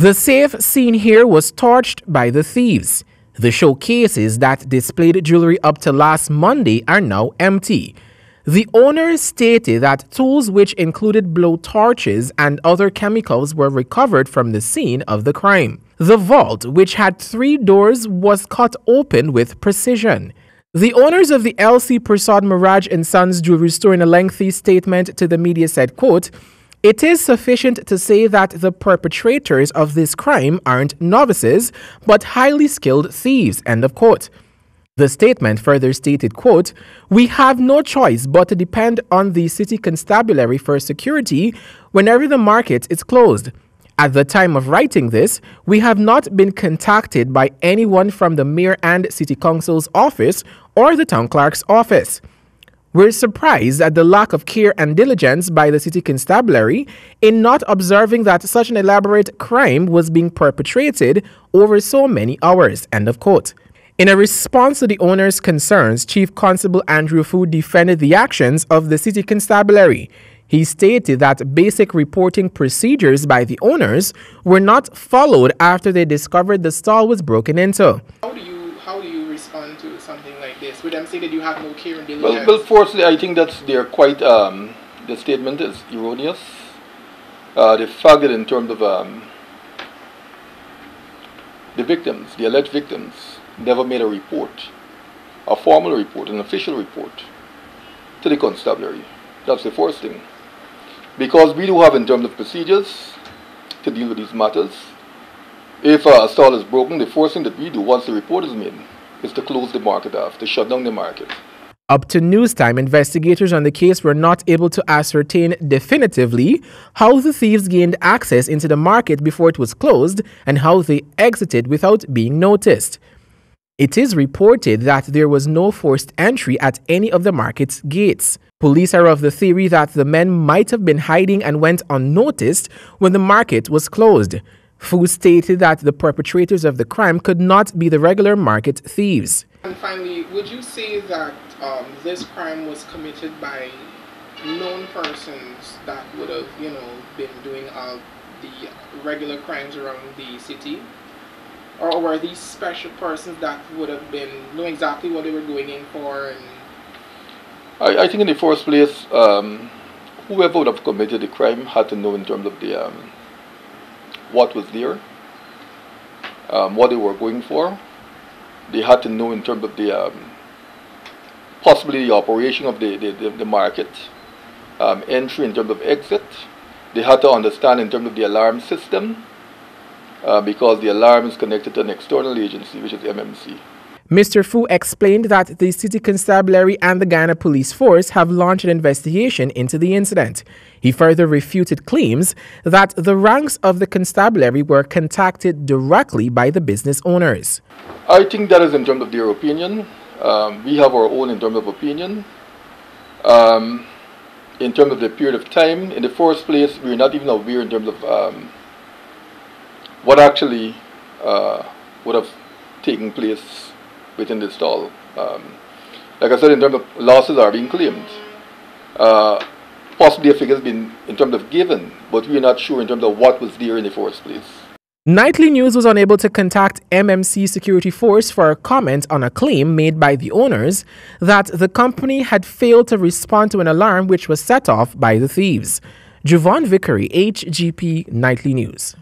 The safe seen here was torched by the thieves. The showcases that displayed jewelry up to last Monday are now empty. The owners stated that tools which included blowtorches and other chemicals were recovered from the scene of the crime. The vault, which had 3 doors, was cut open with precision. The owners of the LC Prasad Mirage & Sons jewelry store in a lengthy statement to the media said, quote, "It is sufficient to say that the perpetrators of this crime aren't novices, but highly skilled thieves," end of quote. The statement further stated, quote, "We have no choice but to depend on the city constabulary for security whenever the market is closed. At the time of writing this, we have not been contacted by anyone from the mayor and city council's office or the town clerk's office. We're surprised at the lack of care and diligence by the city constabulary in not observing that such an elaborate crime was being perpetrated over so many hours," end of quote. In a response to the owner's concerns, Chief Constable Andrew Fu defended the actions of the city constabulary. He stated that basic reporting procedures by the owners were not followed after they discovered the stall was broken into. How do you respond to something like this? Would them say that you have no care and diligence? Well, firstly, I think that they're quite, the statement is erroneous. The fact that in terms of the victims, the alleged victims, never made a report, a formal report, an official report to the constabulary. That's the first thing. Because we do have in terms of procedures to deal with these matters. If a stall is broken, the first thing that we do once the report is made is to close the market off, to shut down the market. Up to news time, investigators on the case were not able to ascertain definitively how the thieves gained access into the market before it was closed and how they exited without being noticed. It is reported that there was no forced entry at any of the market's gates. Police are of the theory that the men might have been hiding and went unnoticed when the market was closed. Fu stated that the perpetrators of the crime could not be the regular market thieves. And finally, would you say that this crime was committed by known persons that would have, been doing the regular crimes around the city? Or were these special persons that would have been knowing exactly what they were going in for? And I think in the first place, whoever would have committed the crime had to know in terms of the what was there, what they were going for. They had to know in terms of the possibly the operation of the market, entry in terms of exit. They had to understand in terms of the alarm system, because the alarm is connected to an external agency, which is MMC. Mr. Fu explained that the City Constabulary and the Guyana Police Force have launched an investigation into the incident. He further refuted claims that the ranks of the constabulary were contacted directly by the business owners. I think that is in terms of their opinion. We have our own in terms of opinion. In terms of the period of time, in the first place, we're not even aware in terms of what actually would have taken place within the stall. Like I said, in terms of losses are being claimed. Possibly a figure has been in terms of given, but we're not sure in terms of what was there in the first place. Nightly News was unable to contact MMC Security Force for a comment on a claim made by the owners that the company had failed to respond to an alarm which was set off by the thieves. Javon Vickery, HGP Nightly News.